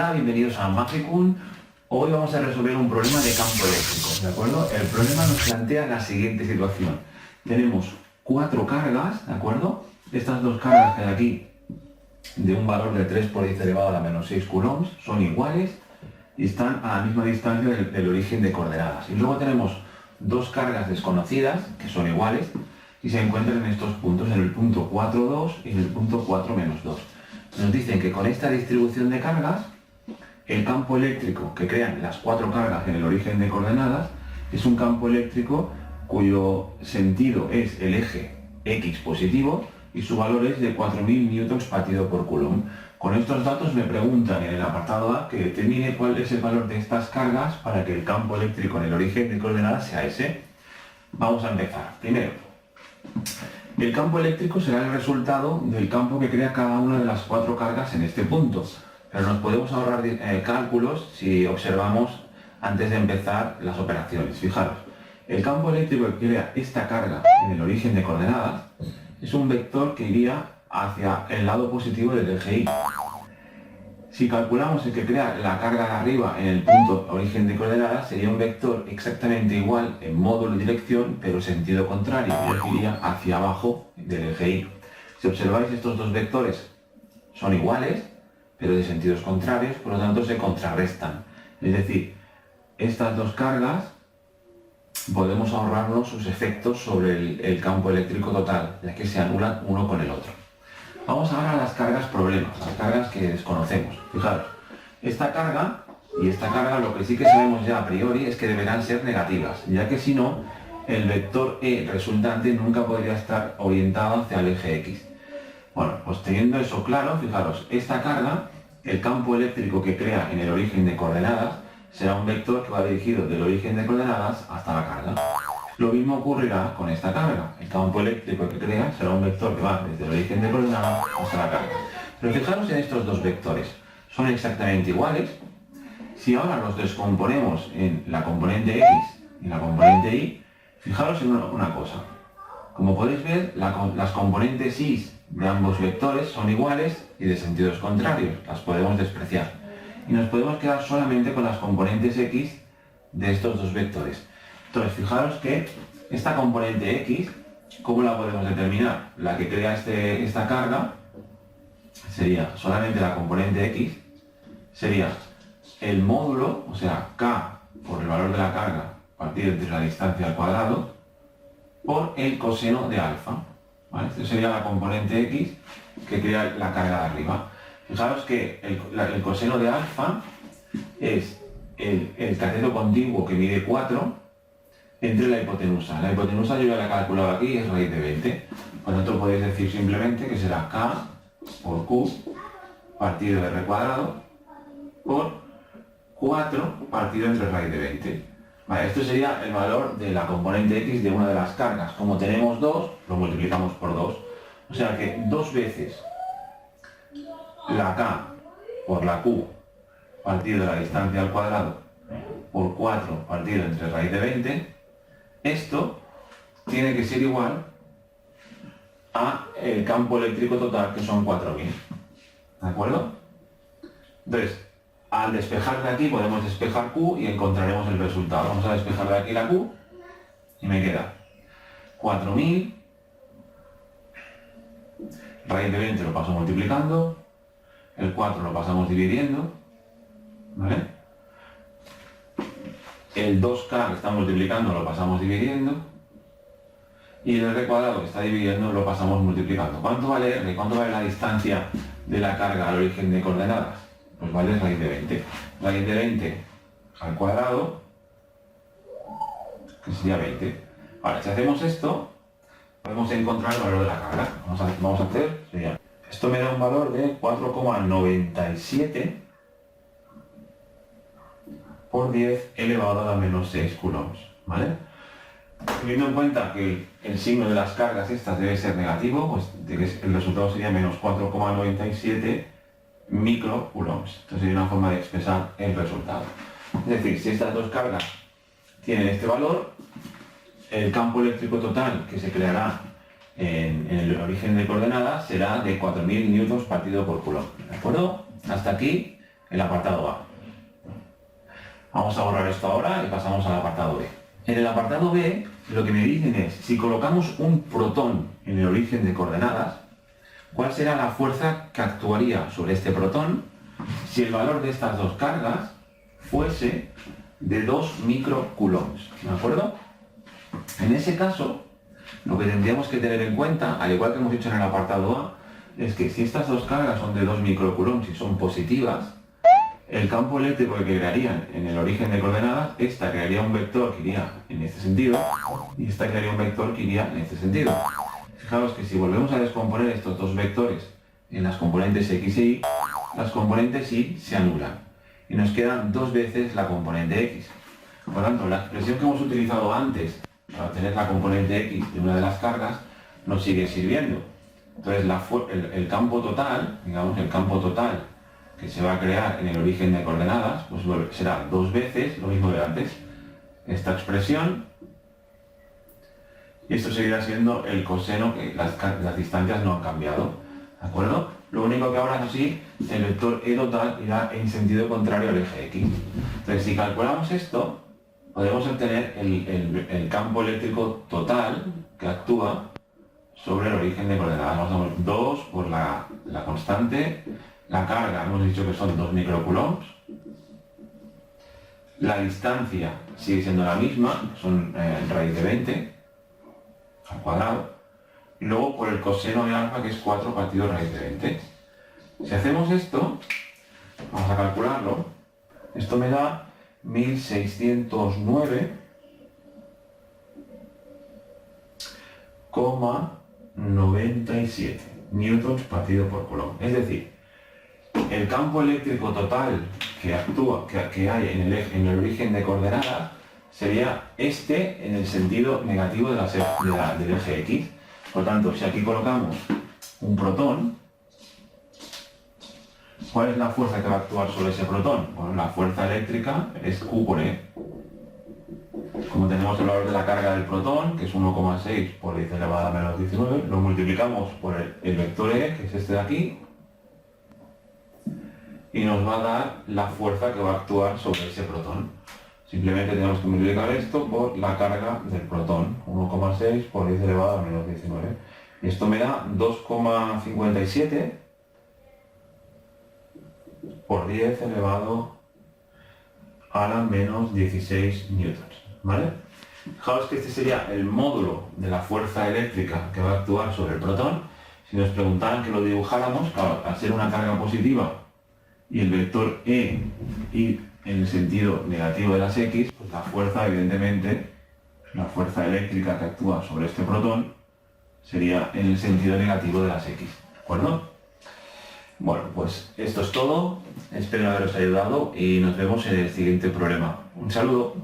Hola, bienvenidos a Magicum. Hoy vamos a resolver un problema de campo eléctrico, ¿de acuerdo? El problema nos plantea la siguiente situación. Tenemos 4 cargas, ¿de acuerdo? Estas 2 cargas que hay aquí, de un valor de 3 por 10 elevado a la menos 6 coulombs, son iguales y están a la misma distancia del origen de coordenadas. Y luego tenemos 2 cargas desconocidas, que son iguales, y se encuentran en estos puntos, en el punto 4, 2 y en el punto 4, menos 2. Nos dicen que con esta distribución de cargas, el campo eléctrico que crean las 4 cargas en el origen de coordenadas es un campo eléctrico cuyo sentido es el eje X positivo y su valor es de 4000 newtons partido por coulomb. Con estos datos me preguntan en el apartado A que determine cuál es el valor de estas cargas para que el campo eléctrico en el origen de coordenadas sea ese. Vamos a empezar. Primero, el campo eléctrico será el resultado del campo que crea cada una de las 4 cargas en este punto, pero nos podemos ahorrar cálculos si observamos antes de empezar las operaciones. Fijaros, el campo eléctrico que crea esta carga en el origen de coordenadas es un vector que iría hacia el lado positivo del eje Y. Si calculamos el que crea la carga de arriba en el punto origen de coordenadas, sería un vector exactamente igual en módulo y dirección, pero sentido contrario, y iría hacia abajo del eje Y. Si observáis, estos 2 vectores son iguales, pero de sentidos contrarios, por lo tanto se contrarrestan. Es decir, estas 2 cargas podemos ahorrarnos sus efectos sobre el campo eléctrico total, ya que se anulan uno con el otro. Vamos ahora a las cargas problemas, las cargas que desconocemos. Fijaros, esta carga y esta carga lo que sí que sabemos ya a priori es que deberán ser negativas, ya que si no, el vector E resultante nunca podría estar orientado hacia el eje X. Bueno, pues teniendo eso claro, fijaros, esta carga, el campo eléctrico que crea en el origen de coordenadas, será un vector que va dirigido del origen de coordenadas hasta la carga. Lo mismo ocurrirá con esta carga. El campo eléctrico que crea será un vector que va desde el origen de coordenadas hasta la carga. Pero fijaros en estos 2 vectores. Son exactamente iguales. Si ahora los descomponemos en la componente X y la componente Y, fijaros en una cosa. Como podéis ver, las componentes Y de ambos vectores son iguales y de sentidos contrarios. Las podemos despreciar. Y nos podemos quedar solamente con las componentes X de estos 2 vectores. Entonces, fijaros que esta componente X, ¿cómo la podemos determinar? La que crea esta carga sería solamente la componente X, sería el módulo, o sea, K por el valor de la carga partido entre la distancia al cuadrado, por el coseno de alfa. ¿Vale? Esta sería la componente X que crea la carga de arriba. Fijaros que el coseno de alfa es el cateto contiguo que mide 4 entre la hipotenusa. La hipotenusa yo ya la he calculado aquí, es raíz de 20. Por lo tanto podéis decir simplemente que será K por Q partido de R cuadrado por 4 partido entre raíz de 20. Vale, esto sería el valor de la componente X de una de las cargas. Como tenemos 2, lo multiplicamos por 2. O sea que 2 veces la K por la Q partido de la distancia al cuadrado por 4 partido entre raíz de 20, esto tiene que ser igual a el campo eléctrico total, que son 4000. ¿De acuerdo? Entonces, al despejar de aquí podemos despejar Q y encontraremos el resultado. Vamos a despejar de aquí la Q y me queda 4000, raíz de 20 lo paso multiplicando, el 4 lo pasamos dividiendo, ¿vale? El 2K que está multiplicando lo pasamos dividiendo y el R cuadrado que está dividiendo lo pasamos multiplicando. ¿Cuánto vale R? ¿Cuánto vale la distancia de la carga al origen de coordenadas? Pues vale raíz de 20. Raíz de 20 al cuadrado, que sería 20. Ahora, si hacemos esto, podemos encontrar el valor de la carga. Vamos a hacer, sería, esto me da un valor de 4,97 por 10 elevado a la menos 6 coulombs, ¿vale? Teniendo en cuenta que el signo de las cargas estas debe ser negativo, pues el resultado sería menos 4,97 microcoulombs. Entonces sería una forma de expresar el resultado. Es decir, si estas 2 cargas tienen este valor, el campo eléctrico total que se creará en el origen de coordenadas será de 4000 newtons partido por coulomb. ¿De acuerdo? Hasta aquí el apartado A. Vamos a borrar esto ahora y pasamos al apartado B. En el apartado B, lo que me dicen es, si colocamos un protón en el origen de coordenadas, ¿cuál será la fuerza que actuaría sobre este protón si el valor de estas dos cargas fuese de 2 microcoulombs? ¿De acuerdo? En ese caso, lo que tendríamos que tener en cuenta, al igual que hemos dicho en el apartado A, es que si estas dos cargas son de 2 microcoulombs y son positivas, el campo eléctrico que crearían en el origen de coordenadas, esta crearía un vector que iría en este sentido y esta crearía un vector que iría en este sentido. Fijaos que si volvemos a descomponer estos dos vectores en las componentes x e y, las componentes y se anulan y nos quedan dos veces la componente x. Por lo tanto, la expresión que hemos utilizado antes para obtener la componente x de una de las cargas nos sigue sirviendo. Entonces el campo total, digamos el campo total que se va a crear en el origen de coordenadas, pues será dos veces lo mismo de antes. Esta expresión, y esto seguirá siendo el coseno, que las distancias no han cambiado, ¿de acuerdo? Lo único que ahora sí, el vector E total irá en sentido contrario al eje X. Entonces, si calculamos esto, podemos obtener el campo eléctrico total que actúa sobre el origen de coordenadas. Vamos a ver 2 por la constante. La carga, hemos dicho que son 2 microcoulombs. La distancia sigue siendo la misma, son raíz de 20 al cuadrado. Y luego por el coseno de alfa, que es 4 partido raíz de 20. Si hacemos esto, vamos a calcularlo, esto me da 1609,97 newtons partido por coulomb. Es decir, el campo eléctrico total que actúa, que hay en el origen de coordenadas, sería este en el sentido negativo del eje X. Por tanto, si aquí colocamos un protón, ¿cuál es la fuerza que va a actuar sobre ese protón? Bueno, la fuerza eléctrica es Q por E. Como tenemos el valor de la carga del protón, que es 1,6 por 10 elevado a menos 19, lo multiplicamos por el vector E, que es este de aquí, y nos va a dar la fuerza que va a actuar sobre ese protón. Simplemente tenemos que multiplicar esto por la carga del protón, 1,6 por 10 elevado a menos 19. Y esto me da 2,57 por 10 elevado a la menos 16 newtons. ¿Vale? Fijaos que este sería el módulo de la fuerza eléctrica que va a actuar sobre el protón. Si nos preguntaran que lo dibujáramos, claro, al ser una carga positiva y el vector E ir en el sentido negativo de las X, pues la fuerza, evidentemente, la fuerza eléctrica que actúa sobre este protón sería en el sentido negativo de las X, ¿de acuerdo? Bueno, pues esto es todo, espero haberos ayudado y nos vemos en el siguiente problema. Un saludo.